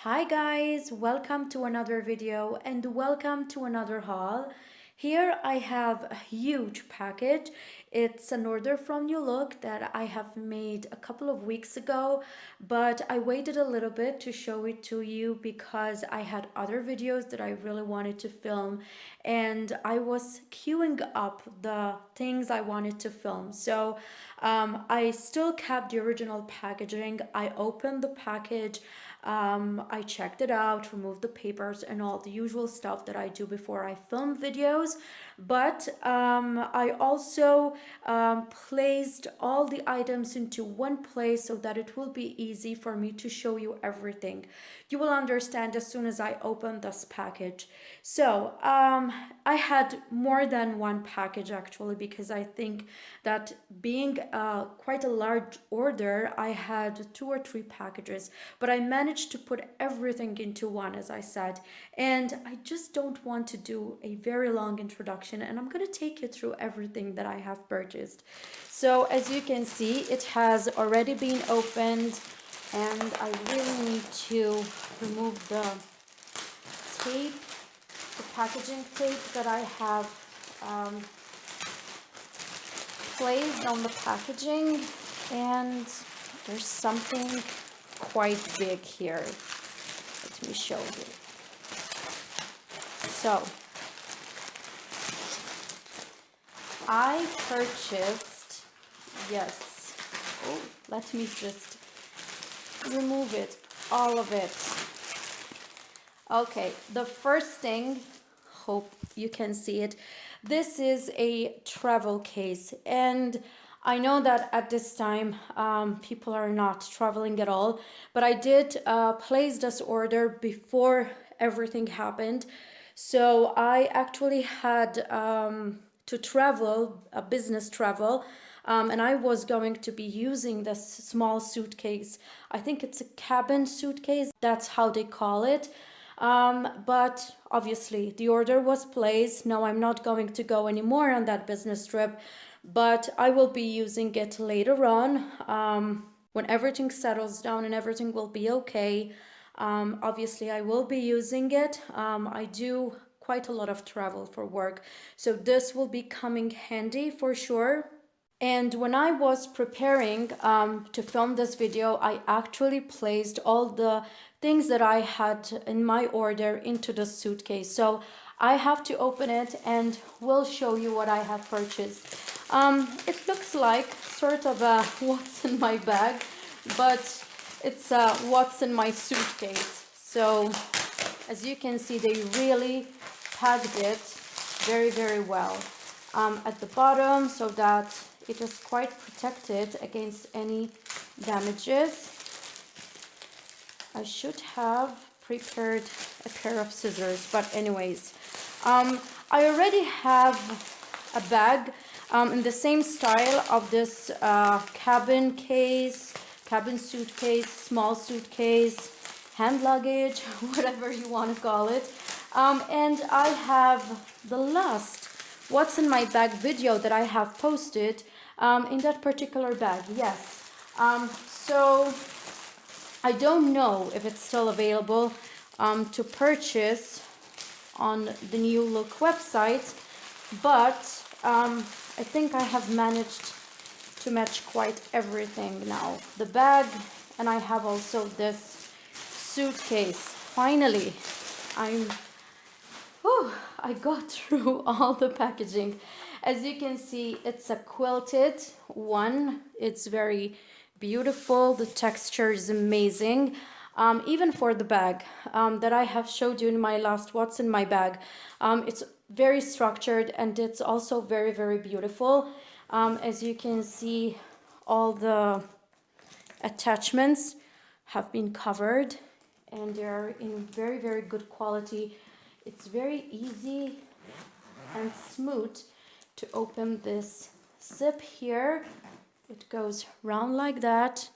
Hi guys, welcome to another video and welcome to another haul. Here I have a huge package. It's an order from New Look that I have made a couple of weeks ago, but I waited a little bit to show it to you because I had other videos that I really wanted to film and I was queuing up the things I wanted to film. So I still kept the original packaging. I opened the package. I checked it out, removed the papers and all the usual stuff that I do before I film videos. But I also placed all the items into one place so that it will be easy for me to show you everything. You will understand as soon as I open this package. So I had more than one package actually because I think that being quite a large order, I had 2 or 3 packages, but I managed to put everything into one, as I said. And I just don't want to do a very long introduction, and I'm going to take you through everything that I have purchased. So as you can see, it has already been opened, and I really need to remove the tape, the packaging tape that I have placed on the packaging, and there's something quite big here. Let me show you. So I purchased, yes, oh, let me just remove it, all of it. Okay, the first thing, hope you can see it, this is a travel case, and I know that at this time people are not traveling at all, but I did place this order before everything happened. So I actually had to travel, a business travel, and I was going to be using this small suitcase. I think it's a cabin suitcase, that's how they call it. But obviously the order was placed. Now I'm not going to go anymore on that business trip, but I will be using it later on when everything settles down and everything will be okay. Obviously I will be using it. I do quite a lot of travel for work, so this will be coming handy for sure. And when I was preparing to film this video, I actually placed all the things that I had in my order into the suitcase. So I have to open it and we'll show you what I have purchased. It looks like sort of a what's in my bag, but it's what's in my suitcase. So as you can see, they really packed it very, very well at the bottom so that it is quite protected against any damages. I should have prepared a pair of scissors, but anyways, I already have a bag in the same style of this cabin suitcase, small suitcase, hand luggage, whatever you want to call it. And I have the last what's in my bag video that I have posted in that particular bag, yes. So I don't know if it's still available to purchase on the New Look website, but I think I have managed to match quite everything now. The bag, and I have also this suitcase. Finally, I got through all the packaging. As you can see, it's a quilted one. It's very beautiful. The texture is amazing. Even for the bag that I have showed you in my last what's in my bag. It's very structured and it's also very, very beautiful. As you can see, all the attachments have been covered and they're in very, very good quality. It's very easy and smooth to open this zip here. It goes round like that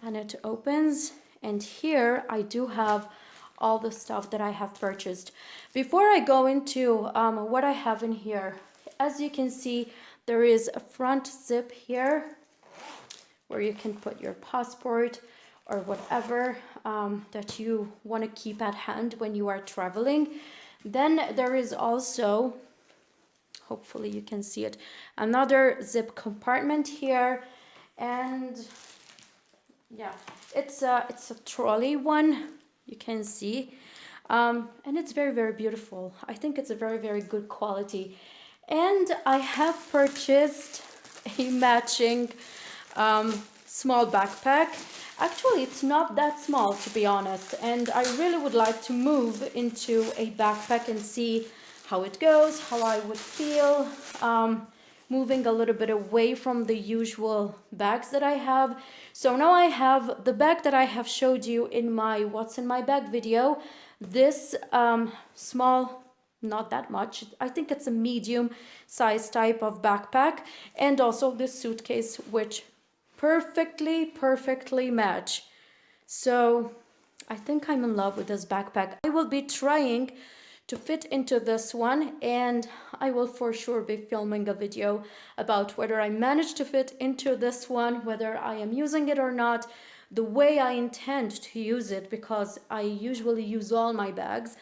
and it opens, and here I do have all the stuff that I have purchased. Before I go into what I have in here, as you can see, there is a front zip here where you can put your passport or whatever that you want to keep at hand when you are traveling. Then there is also, hopefully you can see it, another zip compartment here. And yeah, it's a trolley one, you can see. And it's very, very beautiful. I think it's a very, very good quality. And I have purchased a matching small backpack. Actually, it's not that small, to be honest. And I really would like to move into a backpack and see how it goes, how I would feel. Moving a little bit away from the usual bags that I have. So now I have the bag that I have showed you in my what's in my bag video. This small, not that much, I think it's a medium size type of backpack, and also this suitcase, which perfectly match. So I think I'm in love with this backpack. I will be trying to fit into this one, and I will for sure be filming a video about whether I managed to fit into this one, whether I am using it or not, the way I intend to use it, because I usually use all my bags.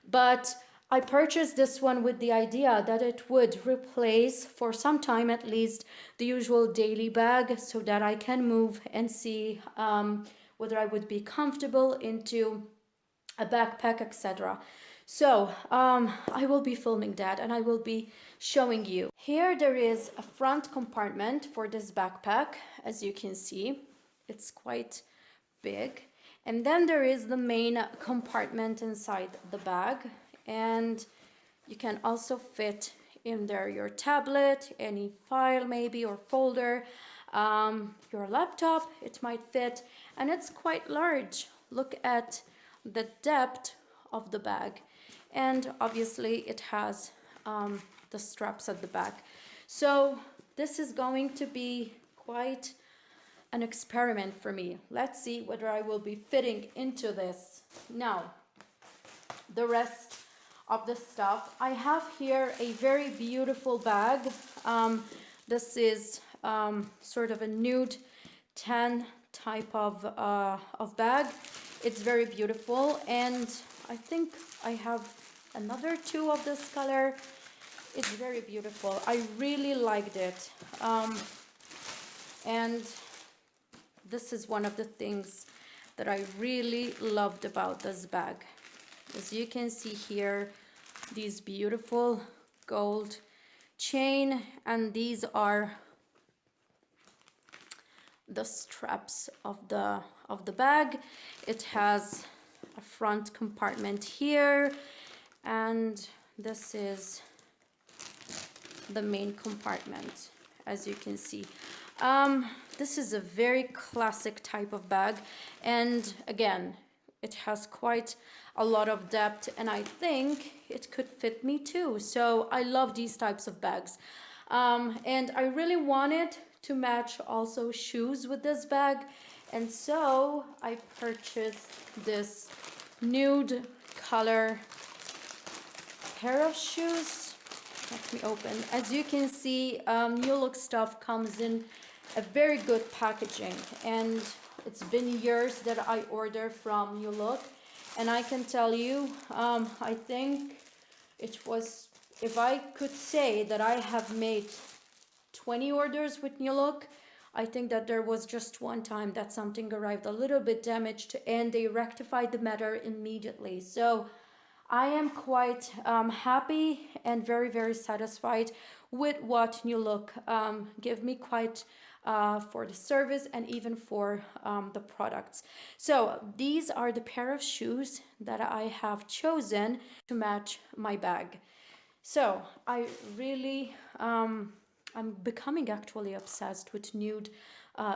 But I purchased this one with the idea that it would replace, for some time at least, the usual daily bag, so that I can move and see whether I would be comfortable into a backpack, etc. So I will be filming that, and I will be showing you. Here there is a front compartment for this backpack. As you can see, it's quite big. And then there is the main compartment inside the bag, and you can also fit in there your tablet, any file maybe or folder, your laptop, it might fit, and it's quite large. Look at the depth of the bag, and obviously it has the straps at the back. So this is going to be quite an experiment for me. Let's see whether I will be fitting into this. Now, the rest of the stuff, I have here a very beautiful bag. This is sort of a nude tan type of bag. It's very beautiful, and I think I have another two of this color. It's very beautiful. I really liked it. And this is one of the things that I really loved about this bag. As you can see here, these beautiful gold chain, and these are the straps of the bag. It has a front compartment here, and this is the main compartment, as you can see. This is a very classic type of bag, and again, it has quite a lot of depth, and I think it could fit me too. So I love these types of bags. And I really wanted to match also shoes with this bag, and so I purchased this nude color pair of shoes. Let me open. As you can see, New Look stuff comes in a very good packaging, and it's been years that I order from New Look, and I can tell you, I think it was, if I could say that I have made 20 orders with New Look, I think that there was just one time that something arrived a little bit damaged, and they rectified the matter immediately. So I am quite happy and very satisfied with what New Look give me, quite for the service and even for the products. So these are the pair of shoes that I have chosen to match my bag. So I really, I'm becoming actually obsessed with nude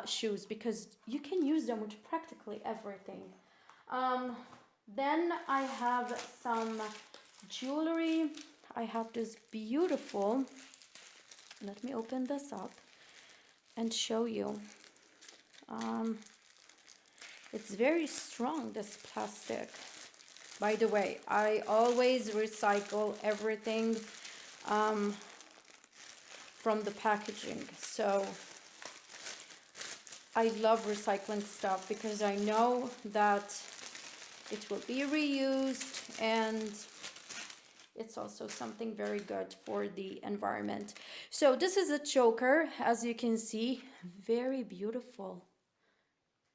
shoes, because you can use them with practically everything. Then I have some jewelry. I have this beautiful, let me open this up and show you. It's very strong, this plastic. By the way, I always recycle everything from the packaging. So I love recycling stuff because I know that it will be reused, and it's also something very good for the environment. So this is a choker, as you can see, very beautiful.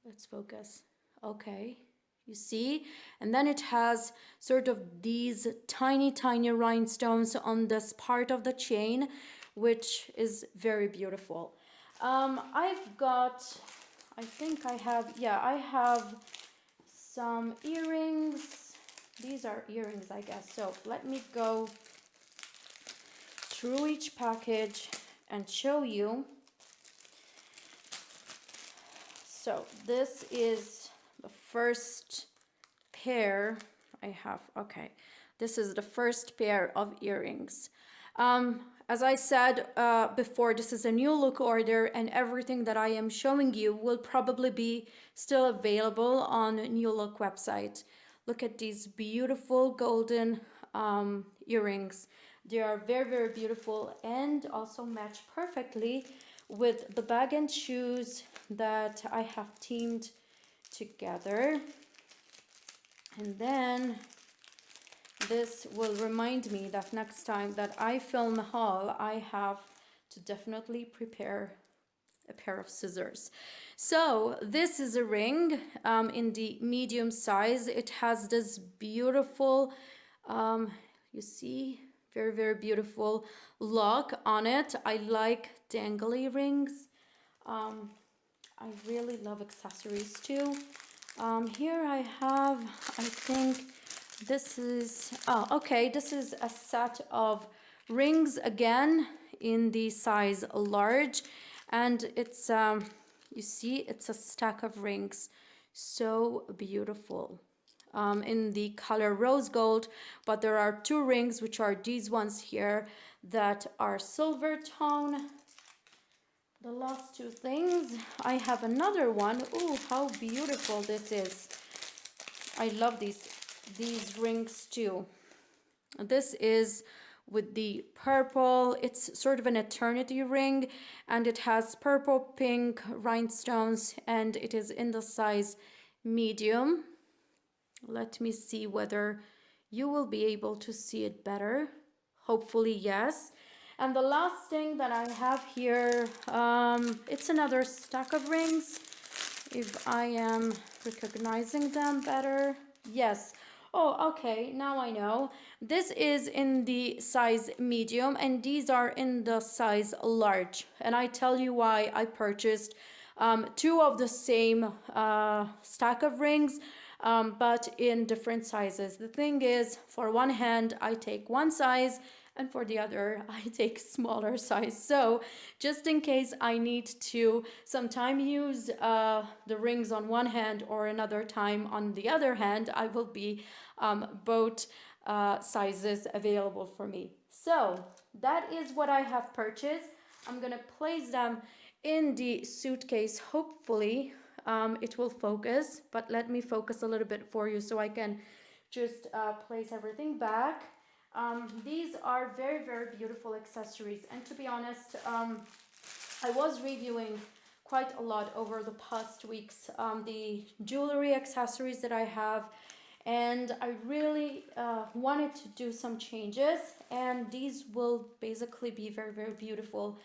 Let's focus. Okay, you see? And then it has sort of these tiny, tiny rhinestones on this part of the chain, which is very beautiful. I've got, I think I have, yeah, I have some earrings. These are earrings, I guess. So let me go through each package and show you. So this is the first pair I have. Okay, this is the first pair of earrings. As I said before, this is a new look order, and everything that I am showing you will probably be still available on New Look website. Look at these beautiful golden earrings. They are very, very beautiful and also match perfectly with the bag and shoes that I have teamed together. And then this will remind me that next time that I film a haul, I have to definitely prepare a pair of scissors. So this is a ring in the medium size. It has this beautiful, you see, very, very beautiful lock on it. I like dangly rings. I really love accessories too. Here I have, I think this is, oh, okay, this is a set of rings again in the size large, and it's, you see, it's a stack of rings. So beautiful. In the color rose gold, but there are two rings, which are these ones here, that are silver tone. The last two things, I have another one. Oh, how beautiful this is. I love these rings too. This is with the purple. It's sort of an eternity ring, and it has purple, pink rhinestones, and it is in the size medium. Let me see whether you will be able to see it better. Hopefully, yes. And the last thing that I have here, it's another stack of rings. If I am recognizing them better. Yes. Oh, okay, now I know. This is in the size medium, and these are in the size large. And I tell you why I purchased two of the same stack of rings, but in different sizes. The thing is, for one hand, I take one size, and for the other, I take smaller size. So just in case I need to sometime use the rings on one hand or another time on the other hand, I will be both sizes available for me. So that is what I have purchased. I'm gonna place them in the suitcase. Hopefully it will focus, but let me focus a little bit for you so I can just place everything back. These are very, very beautiful accessories, and to be honest, I was reviewing quite a lot over the past weeks the jewelry accessories that I have, and I really wanted to do some changes, and these will basically be very, very beautiful,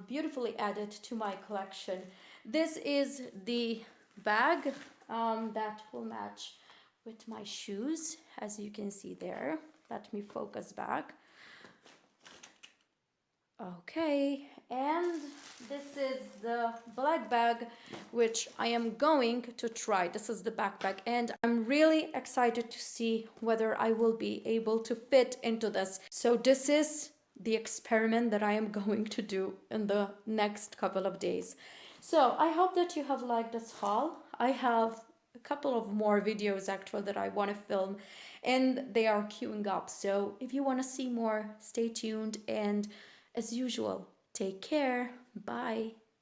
beautifully added to my collection. This is the bag that will match with my shoes, as you can see there. Let me focus back. Okay, and this is the black bag, which I am going to try. This is the backpack, and I'm really excited to see whether I will be able to fit into this. So this is the experiment that I am going to do in the next couple of days. So I hope that you have liked this haul. I have a couple of more videos actually that I want to film, and they are queuing up. So if you want to see more, stay tuned, and as usual, take care. Bye.